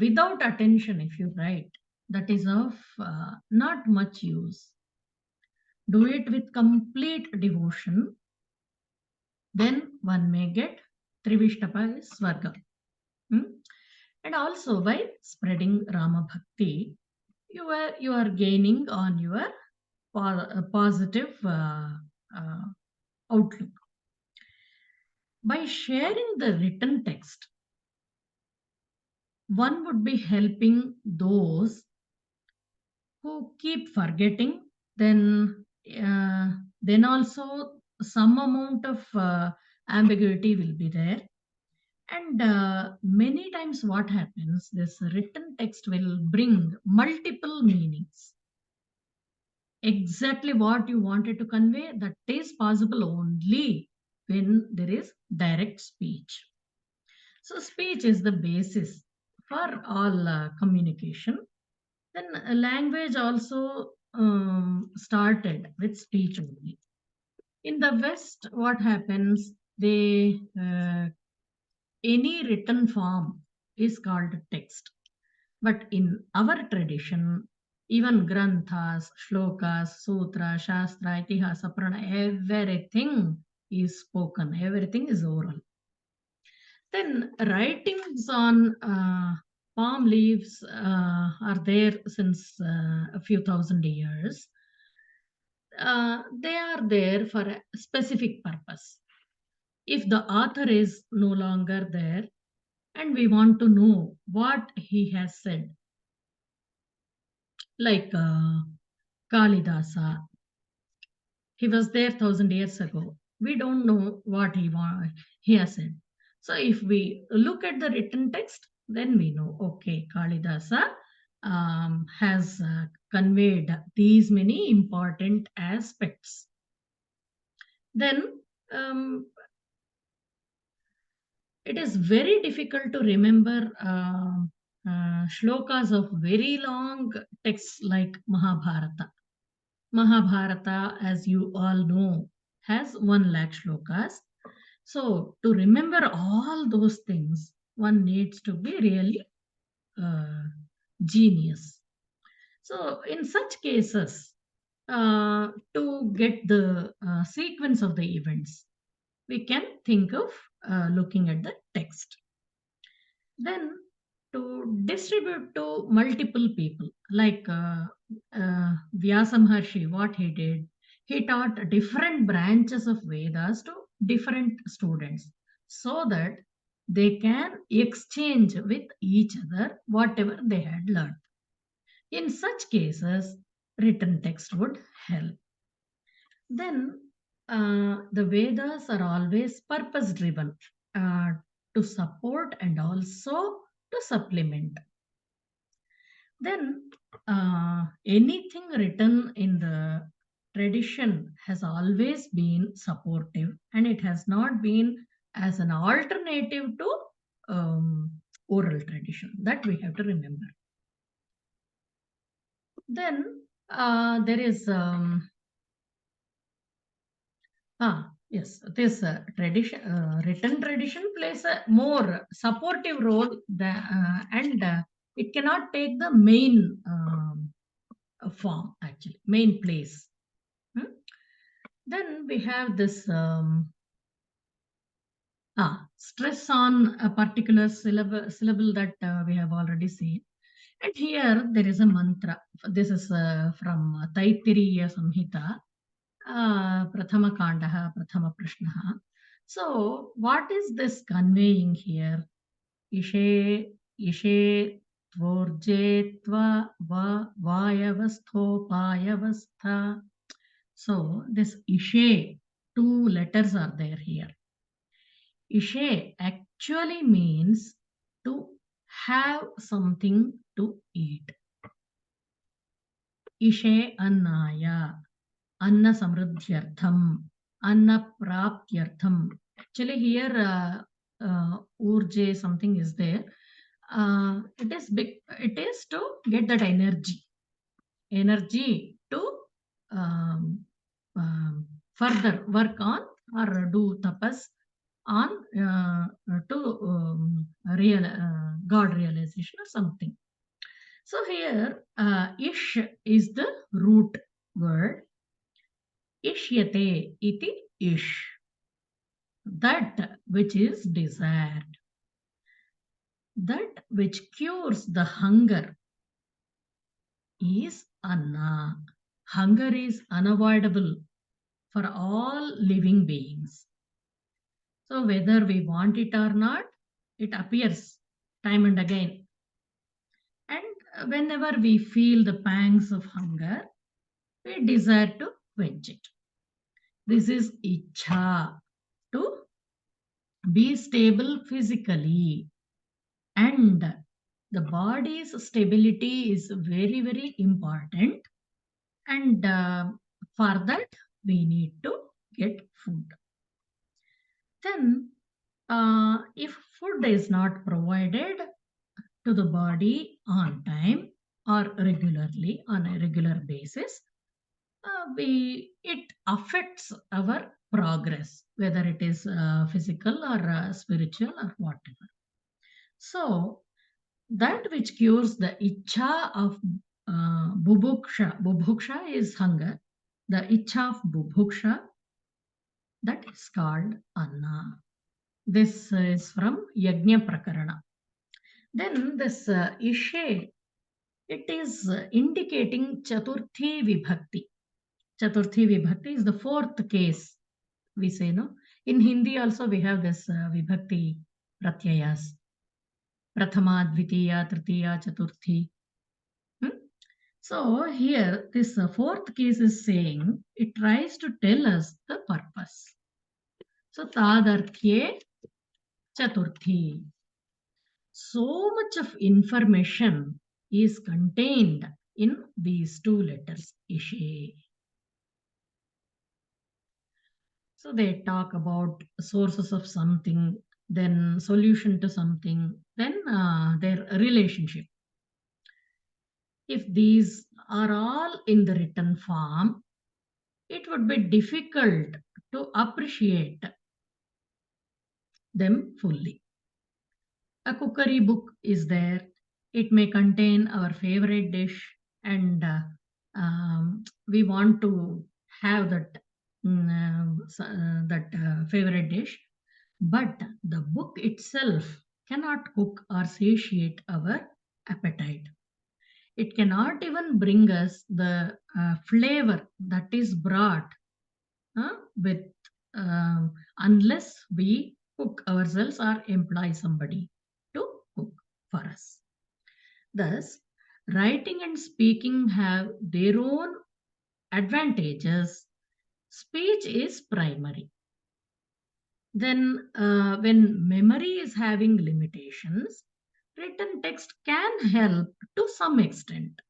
Without attention, if you write, that is of not much use. Do it with complete devotion, then one may get Trivishtapa is Swarga. And also by spreading Rama Bhakti, you are gaining on your positive outlook. By sharing the written text, one would be helping those who keep forgetting, then also some amount of ambiguity will be there. And many times what happens, this written text will bring multiple meanings. Exactly what you wanted to convey, that is possible only when there is direct speech. So speech is the basis for all communication. Then language also started with speech only. In the West, what happens? Any written form is called text. But in our tradition, even granthas, shlokas, sutra, shastra, itihasa, purana, everything is spoken, everything is oral. Then writings on palm leaves are there since a few thousand years. They are there for a specific purpose. If the author is no longer there and we want to know what he has said, like Kalidasa, he was there 1,000 years ago. We don't know what he has said. So if we look at the written text, then we know, okay, Kalidasa has conveyed these many important aspects. Then it is very difficult to remember shlokas of very long texts like Mahabharata. Mahabharata, as you all know, has 1 lakh shlokas. So, to remember all those things, one needs to be really genius. So in such cases, to get the sequence of the events, we can think of looking at the text. Then to distribute to multiple people, like Vyasa Maharshi, what he did, he taught different branches of Vedas to different students so that they can exchange with each other whatever they had learned. In such cases, written text would help. Then the Vedas are always purpose driven, to support and also to supplement. Then anything written in the tradition has always been supportive, and it has not been as an alternative to oral tradition. That we have to remember. Then there is yes, this written tradition plays a more supportive role and it cannot take the main form, actually, main place. Then we have this stress on a particular syllable that we have already seen. And here there is a mantra. This is from Taittiriya Samhita. Prathama Kandaha, Prathama Prashnaha. So, what is this conveying here? Ishe, Ishe, Tvorjetva, Va, Vayavastho, Payavastha. So, this Ishe, two letters are there here. Ishe actually means to have something to eat. Ishe Annaya. Anna samruddhyartham, Anna praptyartham. Actually, here urje something is there. It is big. It is to get that energy to further work on or do tapas on to real God realization or something. So here, ish is the root word. Ishyate iti ish. That which is desired. That which cures the hunger is anna. Hunger is unavoidable for all living beings. So whether we want it or not, it appears time and again. And whenever we feel the pangs of hunger, we desire to quench it. This is ichha, to be stable physically, and the body's stability is very, very important, and for that we need to get food. Then if food is not provided to the body on time or regularly on a regular basis, it affects our progress, whether it is physical or spiritual or whatever. So that which cures the ichha of bubuksha is hunger. The ichha of bubuksha, that is called anna. This is from Yajna Prakarana. Then this ishe, it is indicating Chaturthi Vibhakti. Chaturthi Vibhakti is the fourth case, we say, no? In Hindi also we have this Vibhakti Pratyayas. Prathama, Dvitiya, Tritiya, Chaturthi. So here this fourth case is saying, it tries to tell us the purpose. So Tadarthye Chaturthi. So much of information is contained in these two letters, Ishe. So they talk about sources of something, then solution to something, then their relationship. If these are all in the written form, it would be difficult to appreciate them fully. A cookery book is there, It may contain our favorite dish, and we want to have that favorite dish. But the book itself cannot cook or satiate our appetite. It cannot even bring us the flavor that is brought with unless we cook ourselves or employ somebody to cook for us. Thus, writing and speaking have their own advantages. Speech is primary. Then, when memory is having limitations, written text can help to some extent.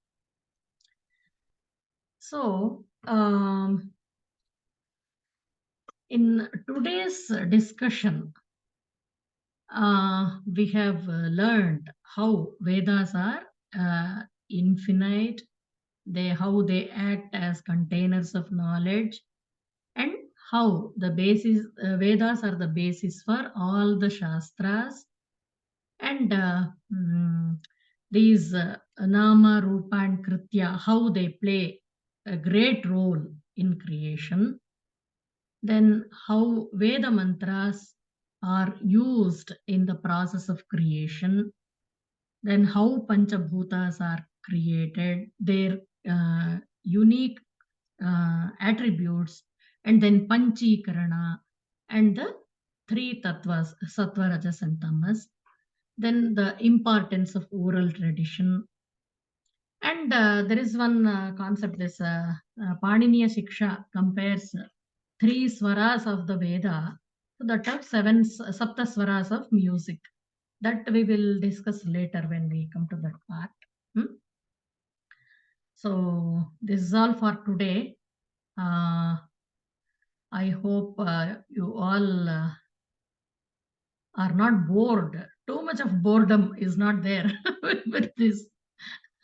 So, in today's discussion, we have learned how Vedas are infinite, how they act as containers of knowledge, and how the basis Vedas are the basis for all the Shastras, and these Nama, Rupa, and Kritya, how they play a great role in creation. Then how Veda mantras are used in the process of creation. Then how Panchabhutas are created, their unique attributes, and then Panchi Karana, and the three tattvas, Sattva, Rajas, and Tamas. Then the importance of oral tradition. And there is one concept, this Paniniya Shiksha compares three swaras of the Veda to that of seven Sapta swaras of music. That we will discuss later when we come to that part. So this is all for today. I hope you all are not bored. Too much of boredom is not there with this.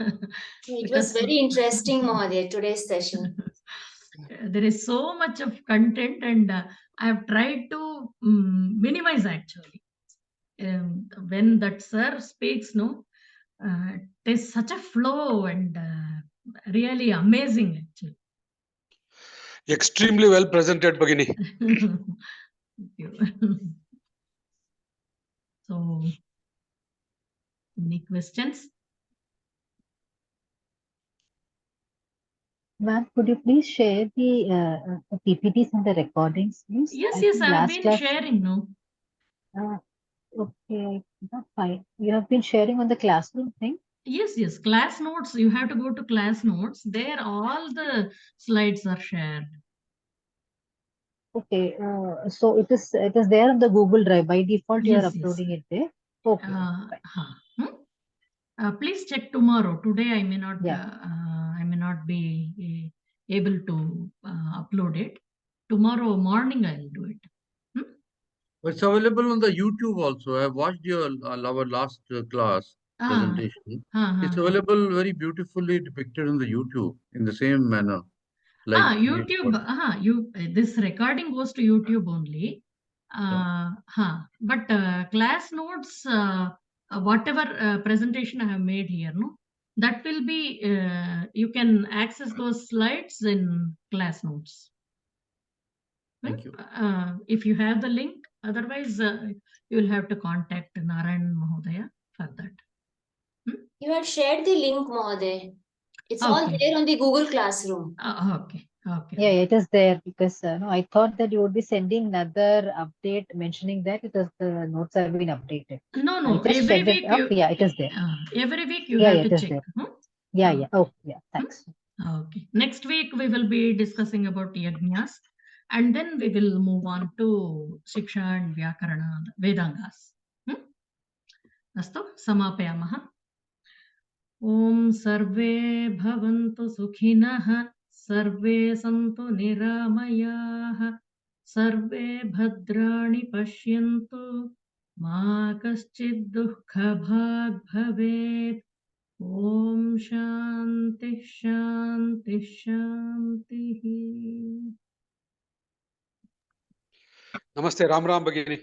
It was very interesting, Mahodaya, today's session. There is so much of content, and I have tried to minimize actually. When that sir speaks, no, it is such a flow and really amazing actually. Extremely well presented, Bhagini. Thank you. So, any questions? Ma'am, could you please share the PPTs and the recordings, please? Yes, I have been sharing, no? Okay, that's fine. You have been sharing on the classroom thing? Yes. Class notes. You have to go to class notes. There, all the slides are shared. Okay, so it is there on the Google Drive by default. You are uploading it there. Okay. Please check tomorrow. Today I may not. I may not be able to upload it. Tomorrow morning I will do it. It's available on the YouTube also. I have watched our last class presentation. It's available very beautifully depicted on the YouTube in the same manner. Like YouTube. This recording goes to YouTube only. But class notes, whatever presentation I have made here, no, that will be. You can access those slides in class notes. Thank you. If you have the link, otherwise you will have to contact Narayan Mahodaya for that. You had shared the link, Mahodaya. It's all there on the Google Classroom. Okay. Yeah, it is there because no, I thought that you would be sending another update mentioning that the notes have been updated. No. Every week, yeah, it is there. Every week you have to check. Yeah. Oh, yeah. Thanks. Okay. Next week we will be discussing about yajnas, and then we will move on to Shiksha and Vyakarana, Vedangas. Astu samapayamah. Om sarve bhavantu sukhinah, sarve santu niramayah, sarve bhadrani pashyantu, ma kaschid dukkha bhag bhavet. Om Shanti Shanti Shanti. Namaste, Ram Bhagini.